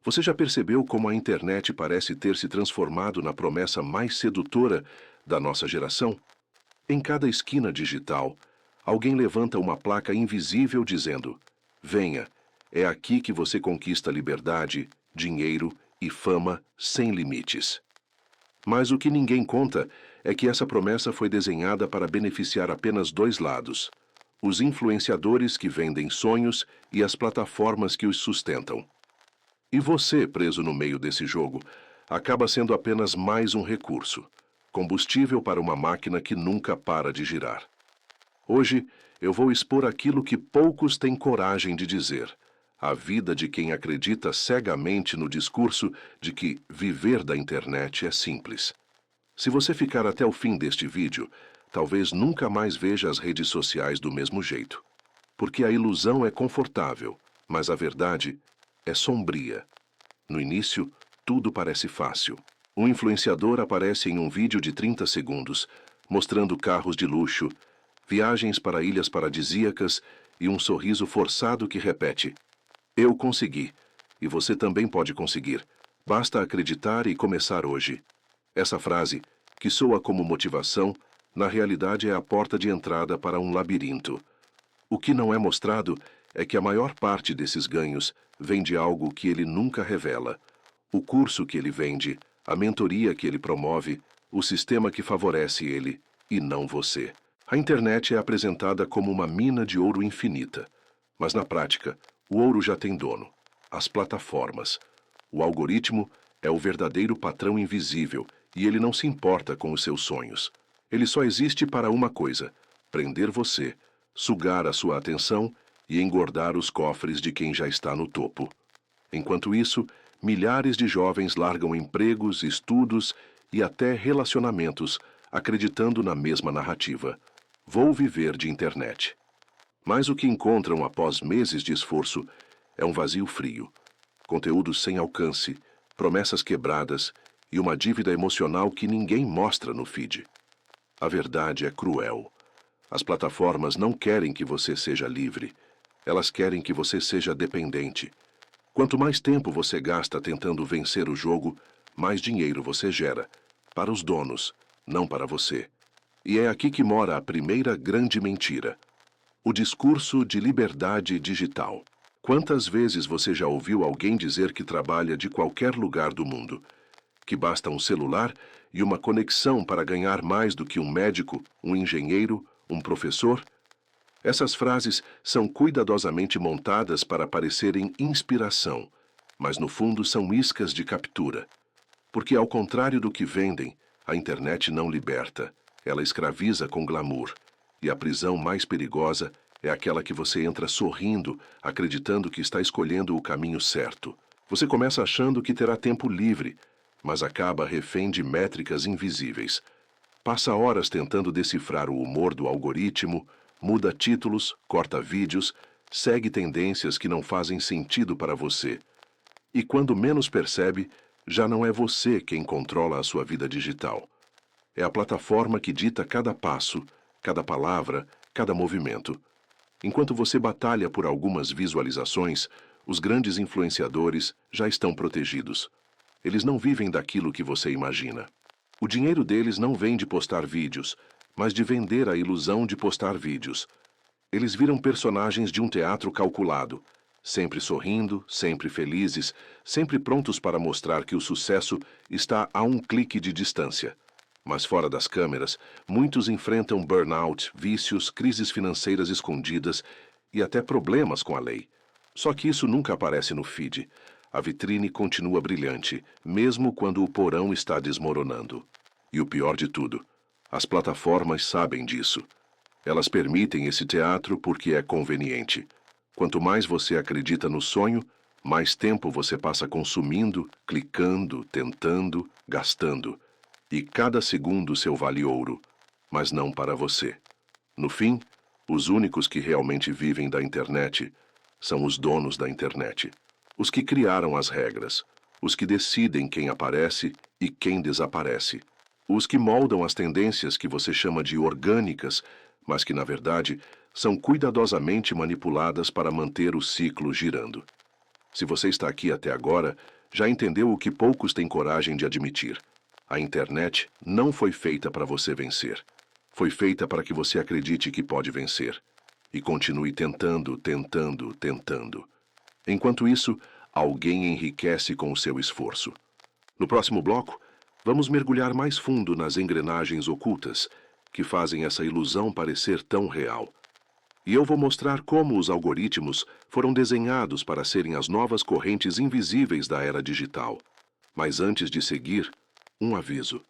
Você já percebeu como a internet parece ter se transformado na promessa mais sedutora da nossa geração? Em cada esquina digital, alguém levanta uma placa invisível dizendo: Venha, é aqui que você conquista liberdade, dinheiro e fama sem limites. Mas o que ninguém conta é que essa promessa foi desenhada para beneficiar apenas dois lados: os influenciadores que vendem sonhos e as plataformas que os sustentam. E você, preso no meio desse jogo, acaba sendo apenas mais um recurso, combustível para uma máquina que nunca para de girar. Hoje, eu vou expor aquilo que poucos têm coragem de dizer: a vida de quem acredita cegamente no discurso de que viver da internet é simples. Se você ficar até o fim deste vídeo, talvez nunca mais veja as redes sociais do mesmo jeito. Porque a ilusão é confortável, mas a verdade é sombria. No início, tudo parece fácil. Um influenciador aparece em um vídeo de 30 segundos, mostrando carros de luxo, viagens para ilhas paradisíacas e um sorriso forçado que repete: Eu consegui, e você também pode conseguir. Basta acreditar e começar hoje. Essa frase, que soa como motivação, na realidade é a porta de entrada para um labirinto. O que não é mostrado é que a maior parte desses ganhos vem de algo que ele nunca revela: o curso que ele vende, a mentoria que ele promove, o sistema que favorece ele, e não você. A internet é apresentada como uma mina de ouro infinita, mas na prática, o ouro já tem dono: as plataformas. O algoritmo é o verdadeiro patrão invisível e ele não se importa com os seus sonhos. Ele só existe para uma coisa: prender você, sugar a sua atenção e engordar os cofres de quem já está no topo. Enquanto isso, milhares de jovens largam empregos, estudos e até relacionamentos, acreditando na mesma narrativa: vou viver de internet. Mas o que encontram após meses de esforço é um vazio frio, conteúdo sem alcance, promessas quebradas e uma dívida emocional que ninguém mostra no feed. A verdade é cruel. As plataformas não querem que você seja livre. Elas querem que você seja dependente. Quanto mais tempo você gasta tentando vencer o jogo, mais dinheiro você gera. Para os donos, não para você. E é aqui que mora a primeira grande mentira: o discurso de liberdade digital. Quantas vezes você já ouviu alguém dizer que trabalha de qualquer lugar do mundo, que basta um celular e uma conexão para ganhar mais do que um médico, um engenheiro, um professor? Essas frases são cuidadosamente montadas para parecerem inspiração, mas no fundo são iscas de captura. Porque, ao contrário do que vendem, a internet não liberta, ela escraviza com glamour. E a prisão mais perigosa é aquela que você entra sorrindo, acreditando que está escolhendo o caminho certo. Você começa achando que terá tempo livre, mas acaba refém de métricas invisíveis. Passa horas tentando decifrar o humor do algoritmo, muda títulos, corta vídeos, segue tendências que não fazem sentido para você. E quando menos percebe, já não é você quem controla a sua vida digital. É a plataforma que dita cada passo, cada palavra, cada movimento. Enquanto você batalha por algumas visualizações, os grandes influenciadores já estão protegidos. Eles não vivem daquilo que você imagina. O dinheiro deles não vem de postar vídeos, mas de vender a ilusão de postar vídeos. Eles viram personagens de um teatro calculado, sempre sorrindo, sempre felizes, sempre prontos para mostrar que o sucesso está a um clique de distância. Mas fora das câmeras, muitos enfrentam burnout, vícios, crises financeiras escondidas e até problemas com a lei. Só que isso nunca aparece no feed. A vitrine continua brilhante, mesmo quando o porão está desmoronando. E o pior de tudo: as plataformas sabem disso. Elas permitem esse teatro porque é conveniente. Quanto mais você acredita no sonho, mais tempo você passa consumindo, clicando, tentando, gastando. E cada segundo seu vale ouro, mas não para você. No fim, os únicos que realmente vivem da internet são os donos da internet. Os que criaram as regras, os que decidem quem aparece e quem desaparece. Os que moldam as tendências que você chama de orgânicas, mas que, na verdade, são cuidadosamente manipuladas para manter o ciclo girando. Se você está aqui até agora, já entendeu o que poucos têm coragem de admitir. A internet não foi feita para você vencer. Foi feita para que você acredite que pode vencer. E continue tentando, tentando, tentando. Enquanto isso, alguém enriquece com o seu esforço. No próximo bloco, vamos mergulhar mais fundo nas engrenagens ocultas que fazem essa ilusão parecer tão real. E eu vou mostrar como os algoritmos foram desenhados para serem as novas correntes invisíveis da era digital. Mas antes de seguir, um aviso.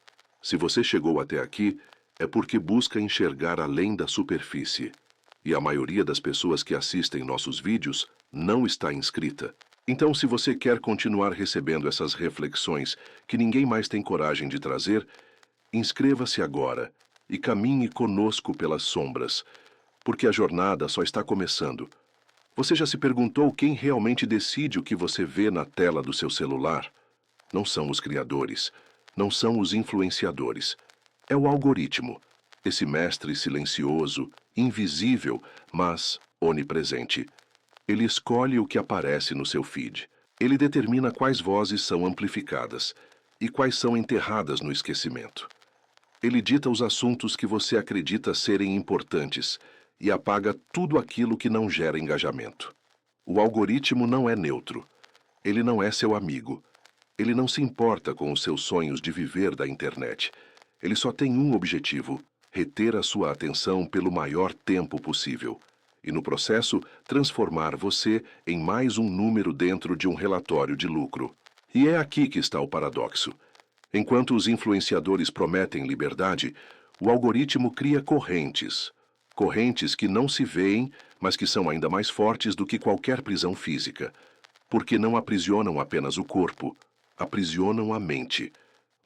Se você chegou até aqui, é porque busca enxergar além da superfície. E a maioria das pessoas que assistem nossos vídeos não está inscrita. Então, se você quer continuar recebendo essas reflexões que ninguém mais tem coragem de trazer, inscreva-se agora e caminhe conosco pelas sombras, porque a jornada só está começando. Você já se perguntou quem realmente decide o que você vê na tela do seu celular? Não são os criadores, não são os influenciadores. É o algoritmo, esse mestre silencioso, invisível, mas onipresente. Ele escolhe o que aparece no seu feed. Ele determina quais vozes são amplificadas e quais são enterradas no esquecimento. Ele dita os assuntos que você acredita serem importantes e apaga tudo aquilo que não gera engajamento. O algoritmo não é neutro. Ele não é seu amigo. Ele não se importa com os seus sonhos de viver da internet. Ele só tem um objetivo: reter a sua atenção pelo maior tempo possível. E no processo, transformar você em mais um número dentro de um relatório de lucro. E é aqui que está o paradoxo. Enquanto os influenciadores prometem liberdade, o algoritmo cria correntes. Correntes que não se veem, mas que são ainda mais fortes do que qualquer prisão física. Porque não aprisionam apenas o corpo, aprisionam a mente.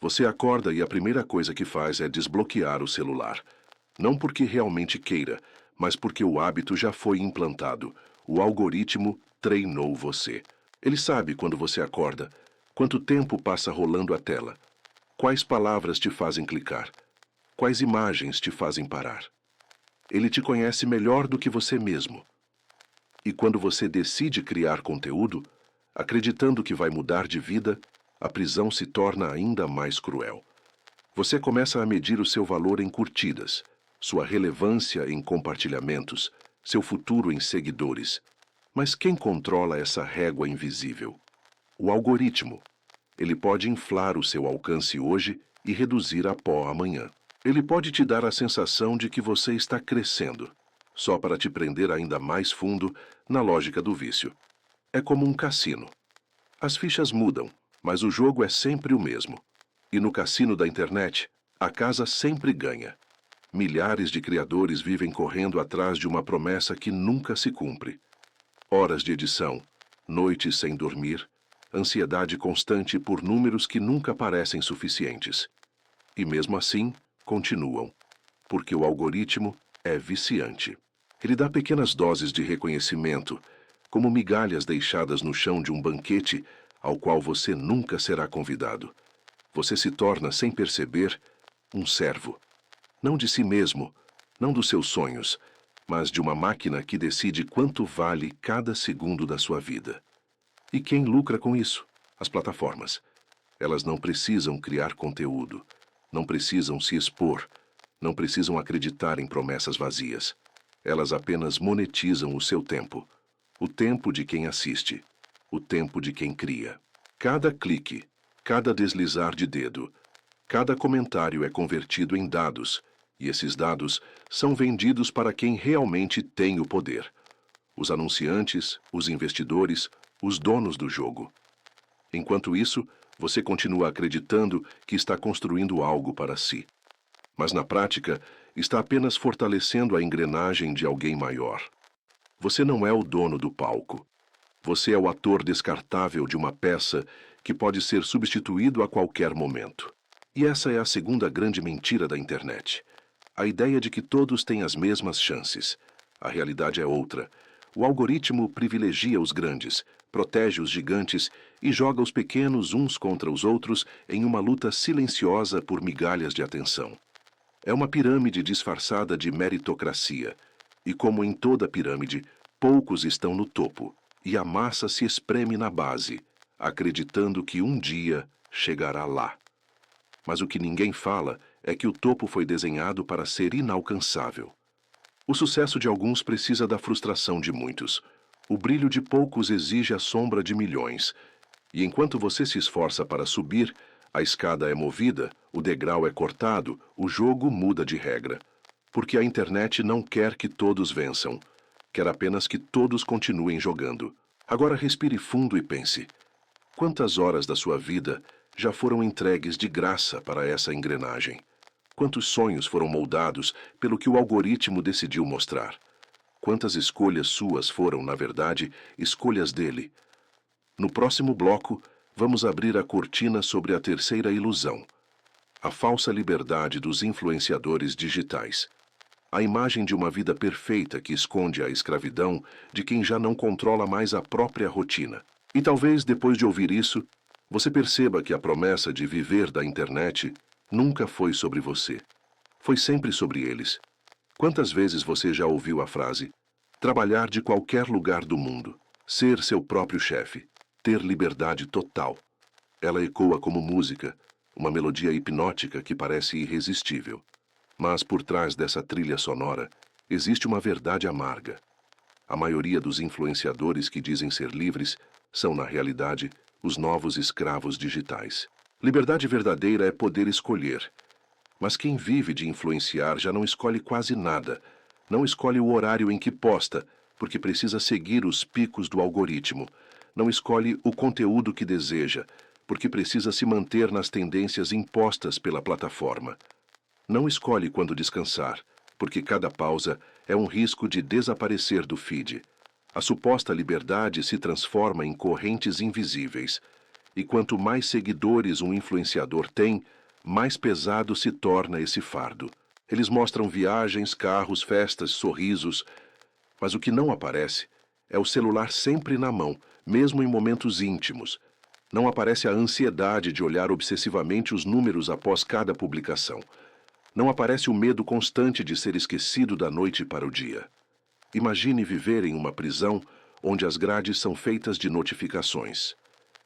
Você acorda e a primeira coisa que faz é desbloquear o celular. Não porque realmente queira, mas porque o hábito já foi implantado. O algoritmo treinou você. Ele sabe quando você acorda, quanto tempo passa rolando a tela, quais palavras te fazem clicar, quais imagens te fazem parar. Ele te conhece melhor do que você mesmo. E quando você decide criar conteúdo, acreditando que vai mudar de vida, a prisão se torna ainda mais cruel. Você começa a medir o seu valor em curtidas, sua relevância em compartilhamentos, seu futuro em seguidores. Mas quem controla essa régua invisível? O algoritmo. Ele pode inflar o seu alcance hoje e reduzir a pó amanhã. Ele pode te dar a sensação de que você está crescendo, só para te prender ainda mais fundo na lógica do vício. É como um cassino. As fichas mudam, mas o jogo é sempre o mesmo. E no cassino da internet, a casa sempre ganha. Milhares de criadores vivem correndo atrás de uma promessa que nunca se cumpre. Horas de edição, noites sem dormir, ansiedade constante por números que nunca parecem suficientes. E mesmo assim, continuam, porque o algoritmo é viciante. Ele dá pequenas doses de reconhecimento, como migalhas deixadas no chão de um banquete ao qual você nunca será convidado. Você se torna, sem perceber, um servo. Não de si mesmo, não dos seus sonhos, mas de uma máquina que decide quanto vale cada segundo da sua vida. E quem lucra com isso? As plataformas. Elas não precisam criar conteúdo, não precisam se expor, não precisam acreditar em promessas vazias. Elas apenas monetizam o seu tempo, o tempo de quem assiste, o tempo de quem cria. Cada clique, cada deslizar de dedo, cada comentário é convertido em dados, e esses dados são vendidos para quem realmente tem o poder. Os anunciantes, os investidores, os donos do jogo. Enquanto isso, você continua acreditando que está construindo algo para si. Mas na prática, está apenas fortalecendo a engrenagem de alguém maior. Você não é o dono do palco. Você é o ator descartável de uma peça que pode ser substituído a qualquer momento. E essa é a segunda grande mentira da internet. A ideia de que todos têm as mesmas chances. A realidade é outra. O algoritmo privilegia os grandes, protege os gigantes e joga os pequenos uns contra os outros em uma luta silenciosa por migalhas de atenção. É uma pirâmide disfarçada de meritocracia. E como em toda pirâmide, poucos estão no topo, e a massa se espreme na base, acreditando que um dia chegará lá. Mas o que ninguém fala é que o topo foi desenhado para ser inalcançável. O sucesso de alguns precisa da frustração de muitos. O brilho de poucos exige a sombra de milhões. E enquanto você se esforça para subir, a escada é movida, o degrau é cortado, o jogo muda de regra. Porque a internet não quer que todos vençam. Quer apenas que todos continuem jogando. Agora respire fundo e pense. Quantas horas da sua vida já foram entregues de graça para essa engrenagem? Quantos sonhos foram moldados pelo que o algoritmo decidiu mostrar? Quantas escolhas suas foram, na verdade, escolhas dele? No próximo bloco, vamos abrir a cortina sobre a terceira ilusão: a falsa liberdade dos influenciadores digitais. A imagem de uma vida perfeita que esconde a escravidão de quem já não controla mais a própria rotina. E talvez, depois de ouvir isso, você perceba que a promessa de viver da internet nunca foi sobre você. Foi sempre sobre eles. Quantas vezes você já ouviu a frase: trabalhar de qualquer lugar do mundo, ser seu próprio chefe, ter liberdade total? Ela ecoa como música, uma melodia hipnótica que parece irresistível. Mas por trás dessa trilha sonora, existe uma verdade amarga. A maioria dos influenciadores que dizem ser livres são, na realidade, os novos escravos digitais. Liberdade verdadeira é poder escolher. Mas quem vive de influenciar já não escolhe quase nada. Não escolhe o horário em que posta, porque precisa seguir os picos do algoritmo. Não escolhe o conteúdo que deseja, porque precisa se manter nas tendências impostas pela plataforma. Não escolhe quando descansar, porque cada pausa é um risco de desaparecer do feed. A suposta liberdade se transforma em correntes invisíveis. E quanto mais seguidores um influenciador tem, mais pesado se torna esse fardo. Eles mostram viagens, carros, festas, sorrisos. Mas o que não aparece é o celular sempre na mão, mesmo em momentos íntimos. Não aparece a ansiedade de olhar obsessivamente os números após cada publicação. Não aparece o medo constante de ser esquecido da noite para o dia. Imagine viver em uma prisão onde as grades são feitas de notificações.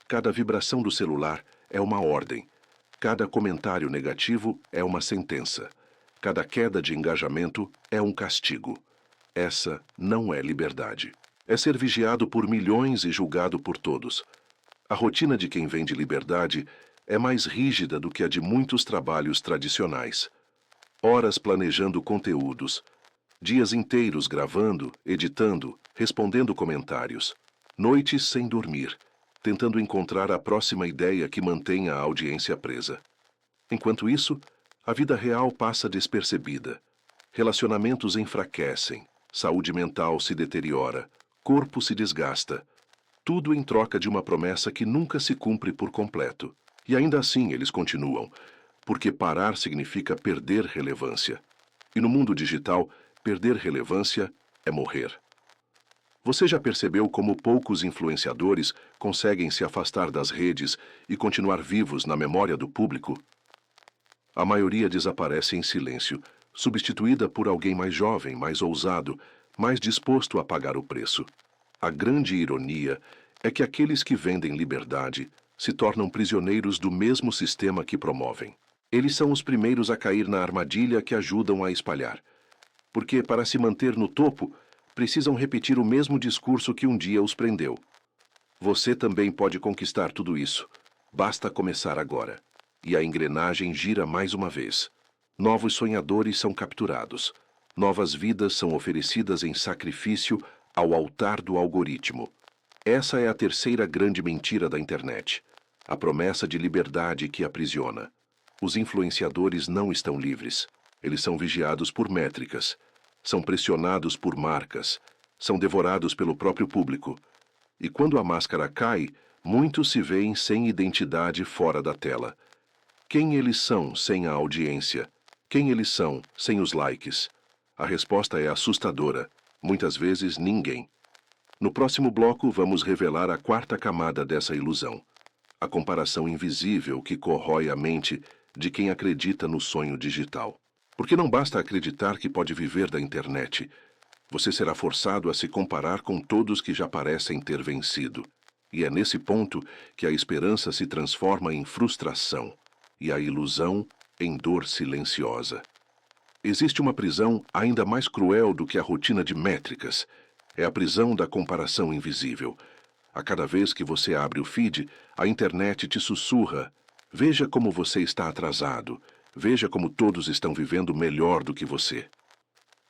Cada vibração do celular é uma ordem. Cada comentário negativo é uma sentença. Cada queda de engajamento é um castigo. Essa não é liberdade. É ser vigiado por milhões e julgado por todos. A rotina de quem vende liberdade é mais rígida do que a de muitos trabalhos tradicionais. Horas planejando conteúdos, dias inteiros gravando, editando, respondendo comentários, noites sem dormir, tentando encontrar a próxima ideia que mantenha a audiência presa. Enquanto isso, a vida real passa despercebida. Relacionamentos enfraquecem, saúde mental se deteriora, corpo se desgasta. Tudo em troca de uma promessa que nunca se cumpre por completo. E ainda assim eles continuam, porque parar significa perder relevância. E no mundo digital, perder relevância é morrer. Você já percebeu como poucos influenciadores conseguem se afastar das redes e continuar vivos na memória do público? A maioria desaparece em silêncio, substituída por alguém mais jovem, mais ousado, mais disposto a pagar o preço. A grande ironia é que aqueles que vendem liberdade se tornam prisioneiros do mesmo sistema que promovem. Eles são os primeiros a cair na armadilha que ajudam a espalhar. Porque, para se manter no topo, precisam repetir o mesmo discurso que um dia os prendeu. Você também pode conquistar tudo isso. Basta começar agora. E a engrenagem gira mais uma vez. Novos sonhadores são capturados. Novas vidas são oferecidas em sacrifício ao altar do algoritmo. Essa é a terceira grande mentira da internet. A promessa de liberdade que aprisiona. Os influenciadores não estão livres. Eles são vigiados por métricas. São pressionados por marcas. São devorados pelo próprio público. E quando a máscara cai, muitos se veem sem identidade fora da tela. Quem eles são sem a audiência? Quem eles são sem os likes? A resposta é assustadora. Muitas vezes, ninguém. No próximo bloco, vamos revelar a quarta camada dessa ilusão. A comparação invisível que corrói a mente de quem acredita no sonho digital. Porque não basta acreditar que pode viver da internet. Você será forçado a se comparar com todos que já parecem ter vencido. E é nesse ponto que a esperança se transforma em frustração e a ilusão em dor silenciosa. Existe uma prisão ainda mais cruel do que a rotina de métricas. É a prisão da comparação invisível. A cada vez que você abre o feed, a internet te sussurra: veja como você está atrasado. Veja como todos estão vivendo melhor do que você.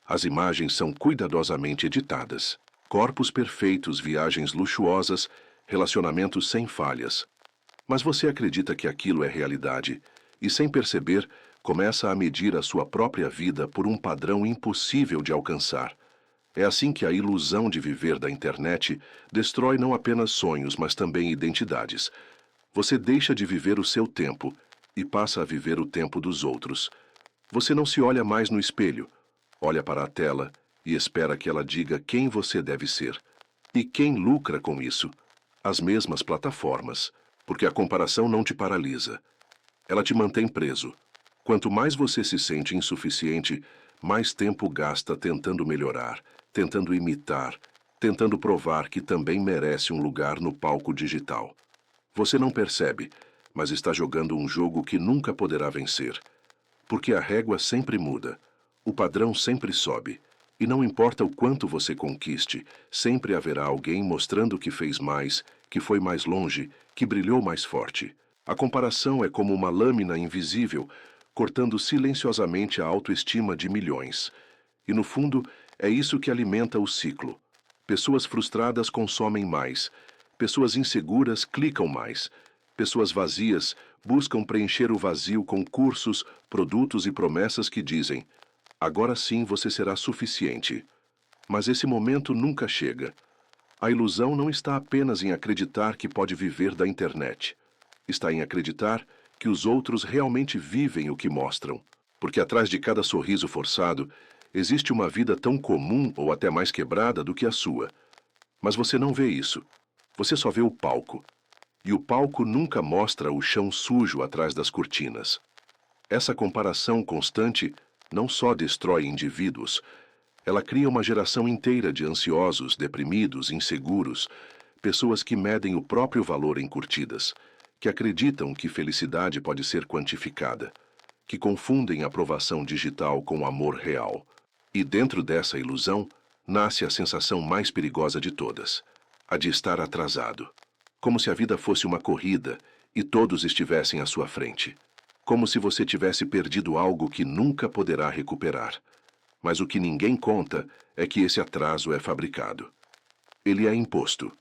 As imagens são cuidadosamente editadas. Corpos perfeitos, viagens luxuosas, relacionamentos sem falhas. Mas você acredita que aquilo é realidade e, sem perceber, começa a medir a sua própria vida por um padrão impossível de alcançar. É assim que a ilusão de viver da internet destrói não apenas sonhos, mas também identidades. Você deixa de viver o seu tempo e passa a viver o tempo dos outros. Você não se olha mais no espelho, olha para a tela e espera que ela diga quem você deve ser. E quem lucra com isso? As mesmas plataformas, porque a comparação não te paralisa. Ela te mantém preso. Quanto mais você se sente insuficiente, mais tempo gasta tentando melhorar, tentando imitar, tentando provar que também merece um lugar no palco digital. Você não percebe, mas está jogando um jogo que nunca poderá vencer. Porque a régua sempre muda, o padrão sempre sobe, e não importa o quanto você conquiste, sempre haverá alguém mostrando que fez mais, que foi mais longe, que brilhou mais forte. A comparação é como uma lâmina invisível, cortando silenciosamente a autoestima de milhões. E no fundo, é isso que alimenta o ciclo. Pessoas frustradas consomem mais, pessoas inseguras clicam mais, pessoas vazias buscam preencher o vazio com cursos, produtos e promessas que dizem: agora sim você será suficiente. Mas esse momento nunca chega. A ilusão não está apenas em acreditar que pode viver da internet. Está em acreditar que os outros realmente vivem o que mostram. Porque atrás de cada sorriso forçado, existe uma vida tão comum ou até mais quebrada do que a sua. Mas você não vê isso. Você só vê o palco. E o palco nunca mostra o chão sujo atrás das cortinas. Essa comparação constante não só destrói indivíduos, ela cria uma geração inteira de ansiosos, deprimidos, inseguros, pessoas que medem o próprio valor em curtidas, que acreditam que felicidade pode ser quantificada, que confundem aprovação digital com amor real. E dentro dessa ilusão, nasce a sensação mais perigosa de todas, a de estar atrasado. Como se a vida fosse uma corrida e todos estivessem à sua frente. Como se você tivesse perdido algo que nunca poderá recuperar. Mas o que ninguém conta é que esse atraso é fabricado. Ele é imposto.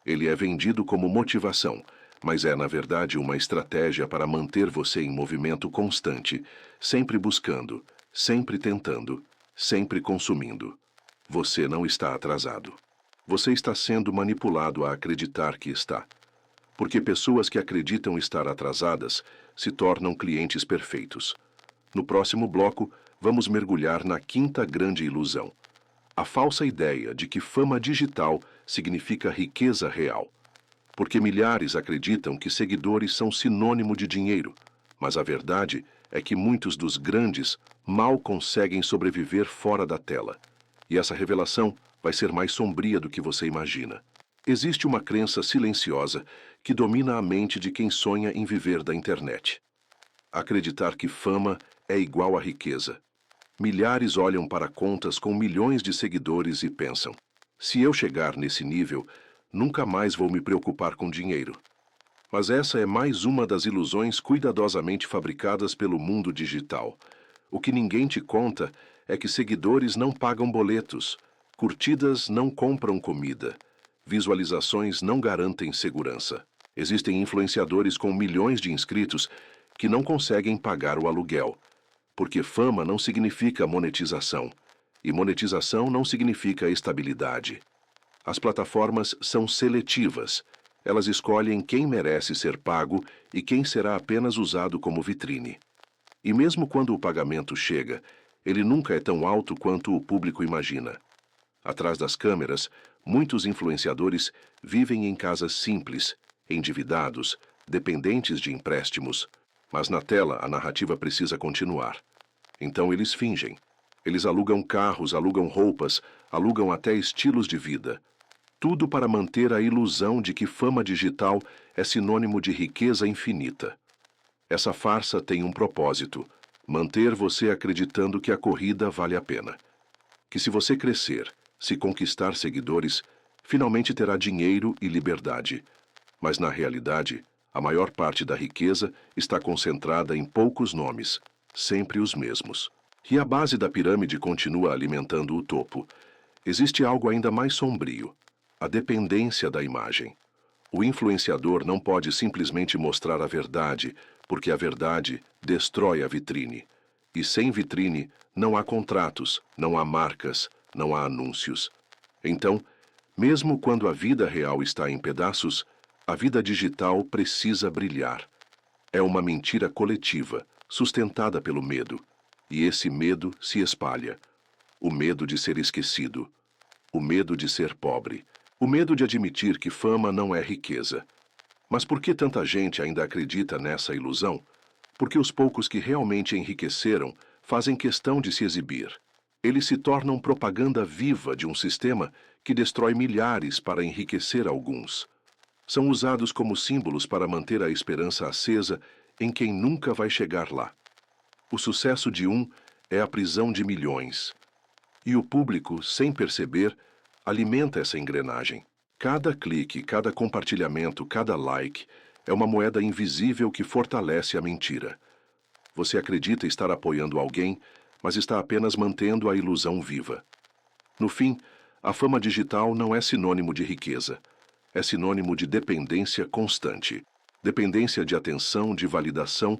Ele é vendido como motivação, mas é, na verdade, uma estratégia para manter você em movimento constante, sempre buscando, sempre tentando, sempre consumindo. Você não está atrasado. Você está sendo manipulado a acreditar que está. Porque pessoas que acreditam estar atrasadas se tornam clientes perfeitos. No próximo bloco, vamos mergulhar na quinta grande ilusão. A falsa ideia de que fama digital significa riqueza real. Porque milhares acreditam que seguidores são sinônimo de dinheiro, mas a verdade é que muitos dos grandes mal conseguem sobreviver fora da tela. E essa revelação vai ser mais sombria do que você imagina. Existe uma crença silenciosa que domina a mente de quem sonha em viver da internet. Acreditar que fama é igual a riqueza. Milhares olham para contas com milhões de seguidores e pensam: se eu chegar nesse nível, nunca mais vou me preocupar com dinheiro. Mas essa é mais uma das ilusões cuidadosamente fabricadas pelo mundo digital. O que ninguém te conta é que seguidores não pagam boletos, curtidas não compram comida, visualizações não garantem segurança. Existem influenciadores com milhões de inscritos que não conseguem pagar o aluguel, porque fama não significa monetização, e monetização não significa estabilidade. As plataformas são seletivas. Elas escolhem quem merece ser pago e quem será apenas usado como vitrine. E mesmo quando o pagamento chega, ele nunca é tão alto quanto o público imagina. Atrás das câmeras, muitos influenciadores vivem em casas simples, endividados, dependentes de empréstimos. Mas na tela a narrativa precisa continuar. Então eles fingem. Eles alugam carros, alugam roupas, alugam até estilos de vida. Tudo para manter a ilusão de que fama digital é sinônimo de riqueza infinita. Essa farsa tem um propósito: manter você acreditando que a corrida vale a pena. Que se você crescer, se conquistar seguidores, finalmente terá dinheiro e liberdade. Mas na realidade, a maior parte da riqueza está concentrada em poucos nomes, sempre os mesmos. E a base da pirâmide continua alimentando o topo. Existe algo ainda mais sombrio: a dependência da imagem. O influenciador não pode simplesmente mostrar a verdade, porque a verdade destrói a vitrine. E sem vitrine, não há contratos, não há marcas, não há anúncios. Então, mesmo quando a vida real está em pedaços, a vida digital precisa brilhar. É uma mentira coletiva, sustentada pelo medo. E esse medo se espalha. O medo de ser esquecido. O medo de ser pobre. O medo de admitir que fama não é riqueza. Mas por que tanta gente ainda acredita nessa ilusão? Porque os poucos que realmente enriqueceram fazem questão de se exibir. Eles se tornam propaganda viva de um sistema que destrói milhares para enriquecer alguns. São usados como símbolos para manter a esperança acesa em quem nunca vai chegar lá. O sucesso de um é a prisão de milhões. E o público, sem perceber, alimenta essa engrenagem. Cada clique, cada compartilhamento, cada like é uma moeda invisível que fortalece a mentira. Você acredita estar apoiando alguém, mas está apenas mantendo a ilusão viva. No fim, a fama digital não é sinônimo de riqueza. É sinônimo de dependência constante. Dependência de atenção, de validação,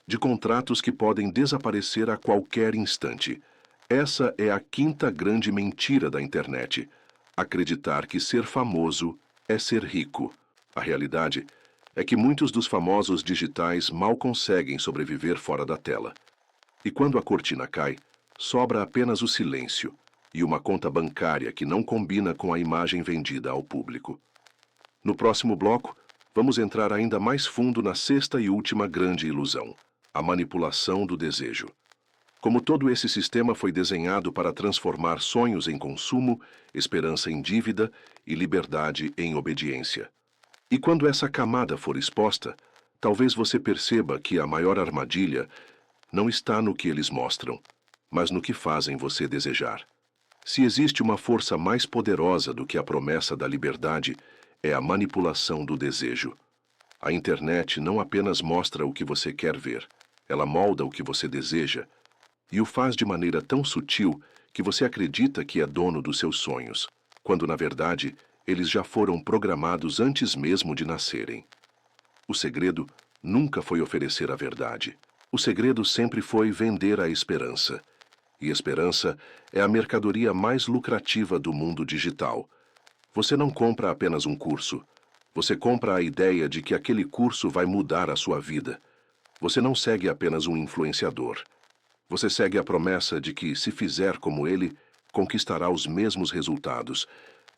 de contratos que podem desaparecer a qualquer instante. Essa é a quinta grande mentira da internet: acreditar que ser famoso é ser rico. A realidade é que muitos dos famosos digitais mal conseguem sobreviver fora da tela. E quando a cortina cai, sobra apenas o silêncio e uma conta bancária que não combina com a imagem vendida ao público. No próximo bloco, vamos entrar ainda mais fundo na sexta e última grande ilusão: a manipulação do desejo. Como todo esse sistema foi desenhado para transformar sonhos em consumo, esperança em dívida e liberdade em obediência. E quando essa camada for exposta, talvez você perceba que a maior armadilha não está no que eles mostram, mas no que fazem você desejar. Se existe uma força mais poderosa do que a promessa da liberdade, é a manipulação do desejo. A internet não apenas mostra o que você quer ver, ela molda o que você deseja, e o faz de maneira tão sutil que você acredita que é dono dos seus sonhos, quando na verdade eles já foram programados antes mesmo de nascerem. O segredo nunca foi oferecer a verdade. O segredo sempre foi vender a esperança. E esperança é a mercadoria mais lucrativa do mundo digital. Você não compra apenas um curso. Você compra a ideia de que aquele curso vai mudar a sua vida. Você não segue apenas um influenciador. Você segue a promessa de que, se fizer como ele, conquistará os mesmos resultados.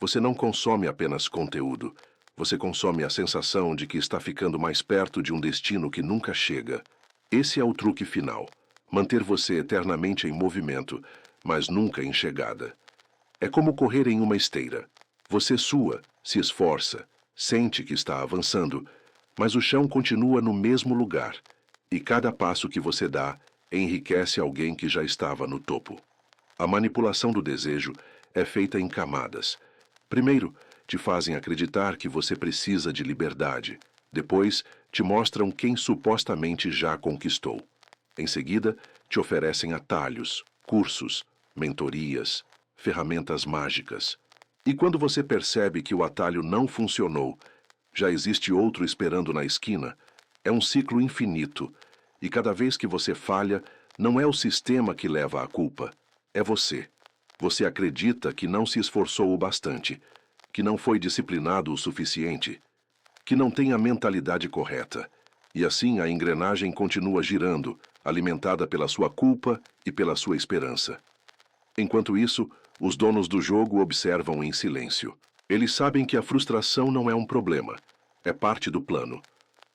Você não consome apenas conteúdo. Você consome a sensação de que está ficando mais perto de um destino que nunca chega. Esse é o truque final: manter você eternamente em movimento, mas nunca em chegada. É como correr em uma esteira. Você sua, se esforça, sente que está avançando, mas o chão continua no mesmo lugar, e cada passo que você dá enriquece alguém que já estava no topo. A manipulação do desejo é feita em camadas. Primeiro, te fazem acreditar que você precisa de liberdade. Depois, te mostram quem supostamente já conquistou. Em seguida, te oferecem atalhos, cursos, mentorias, ferramentas mágicas. E quando você percebe que o atalho não funcionou, já existe outro esperando na esquina. É um ciclo infinito. E cada vez que você falha, não é o sistema que leva a culpa, é você. Você acredita que não se esforçou o bastante, que não foi disciplinado o suficiente, que não tem a mentalidade correta. E assim a engrenagem continua girando, alimentada pela sua culpa e pela sua esperança. Enquanto isso, os donos do jogo observam em silêncio. Eles sabem que a frustração não é um problema, é parte do plano.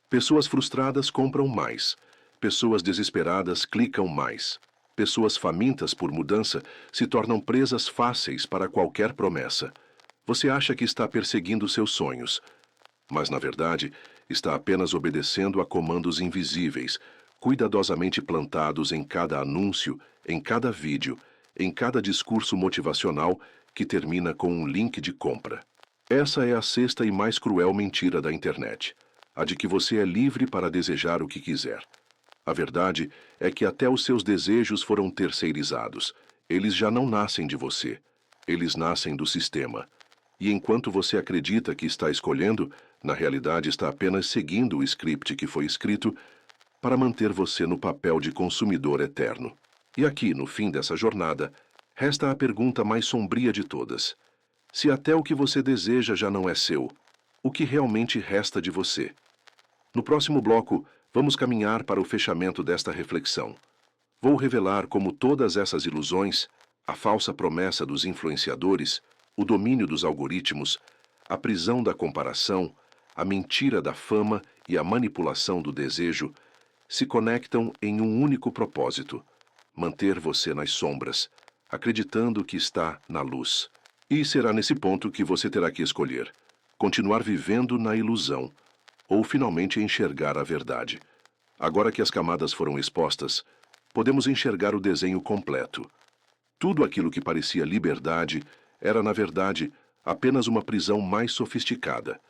Pessoas frustradas compram mais. Pessoas desesperadas clicam mais. Pessoas famintas por mudança se tornam presas fáceis para qualquer promessa. Você acha que está perseguindo seus sonhos, mas, na verdade, está apenas obedecendo a comandos invisíveis, cuidadosamente plantados em cada anúncio, em cada vídeo, em cada discurso motivacional que termina com um link de compra. Essa é a sexta e mais cruel mentira da internet, a de que você é livre para desejar o que quiser. A verdade é que até os seus desejos foram terceirizados. Eles já não nascem de você. Eles nascem do sistema. E enquanto você acredita que está escolhendo, na realidade está apenas seguindo o script que foi escrito para manter você no papel de consumidor eterno. E aqui, no fim dessa jornada, resta a pergunta mais sombria de todas. Se até o que você deseja já não é seu, o que realmente resta de você? No próximo bloco, vamos caminhar para o fechamento desta reflexão. Vou revelar como todas essas ilusões, a falsa promessa dos influenciadores, o domínio dos algoritmos, a prisão da comparação, a mentira da fama e a manipulação do desejo se conectam em um único propósito: manter você nas sombras, acreditando que está na luz. E será nesse ponto que você terá que escolher: continuar vivendo na ilusão ou finalmente enxergar a verdade. Agora que as camadas foram expostas, podemos enxergar o desenho completo. Tudo aquilo que parecia liberdade era, na verdade, apenas uma prisão mais sofisticada.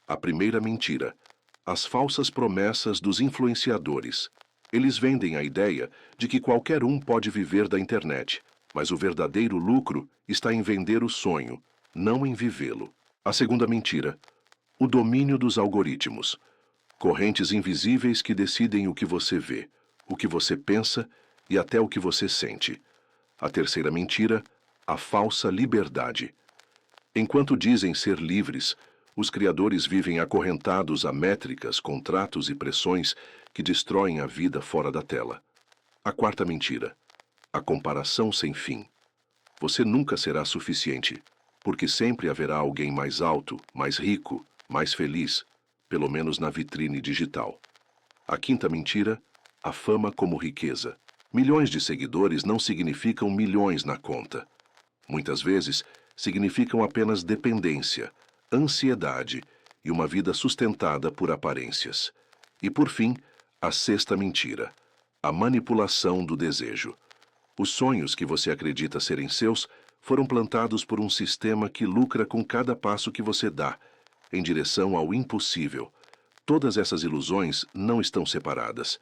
A primeira mentira: as falsas promessas dos influenciadores. Eles vendem a ideia de que qualquer um pode viver da internet, mas o verdadeiro lucro está em vender o sonho, não em vivê-lo. A segunda mentira: o domínio dos algoritmos. Correntes invisíveis que decidem o que você vê, o que você pensa e até o que você sente. A terceira mentira: a falsa liberdade. Enquanto dizem ser livres, os criadores vivem acorrentados a métricas, contratos e pressões que destroem a vida fora da tela. A quarta mentira: a comparação sem fim. Você nunca será suficiente, porque sempre haverá alguém mais alto, mais rico, mais feliz, pelo menos na vitrine digital. A quinta mentira: a fama como riqueza. Milhões de seguidores não significam milhões na conta. Muitas vezes, significam apenas dependência, ansiedade e uma vida sustentada por aparências. E, por fim, a sexta mentira: a manipulação do desejo. Os sonhos que você acredita serem seus foram plantados por um sistema que lucra com cada passo que você dá, em direção ao impossível. Todas essas ilusões não estão separadas.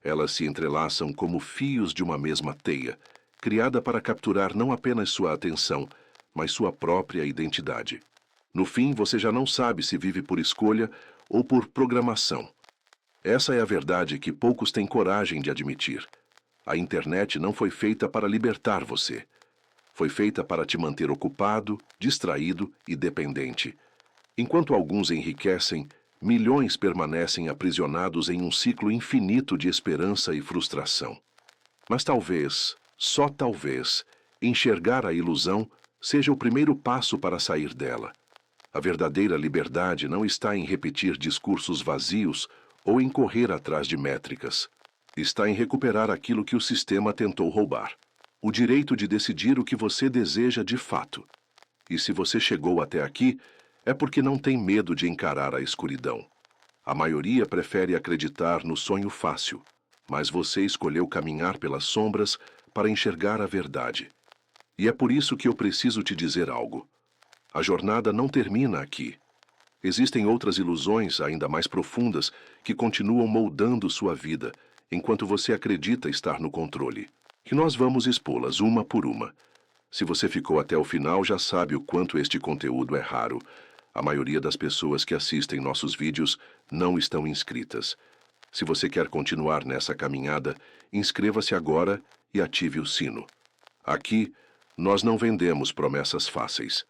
Elas se entrelaçam como fios de uma mesma teia, criada para capturar não apenas sua atenção, mas sua própria identidade. No fim, você já não sabe se vive por escolha ou por programação. Essa é a verdade que poucos têm coragem de admitir. A internet não foi feita para libertar você. Foi feita para te manter ocupado, distraído e dependente. Enquanto alguns enriquecem, milhões permanecem aprisionados em um ciclo infinito de esperança e frustração. Mas talvez, só talvez, enxergar a ilusão seja o primeiro passo para sair dela. A verdadeira liberdade não está em repetir discursos vazios ou em correr atrás de métricas. Está em recuperar aquilo que o sistema tentou roubar: o direito de decidir o que você deseja de fato. E se você chegou até aqui, é porque não tem medo de encarar a escuridão. A maioria prefere acreditar no sonho fácil, mas você escolheu caminhar pelas sombras para enxergar a verdade. E é por isso que eu preciso te dizer algo. A jornada não termina aqui. Existem outras ilusões ainda mais profundas que continuam moldando sua vida, enquanto você acredita estar no controle. E nós vamos expô-las uma por uma. Se você ficou até o final, já sabe o quanto este conteúdo é raro. A maioria das pessoas que assistem nossos vídeos não estão inscritas. Se você quer continuar nessa caminhada, inscreva-se agora e ative o sino. Aqui, nós não vendemos promessas fáceis.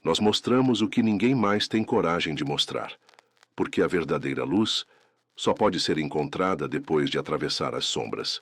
Nós mostramos o que ninguém mais tem coragem de mostrar. Porque a verdadeira luz só pode ser encontrada depois de atravessar as sombras.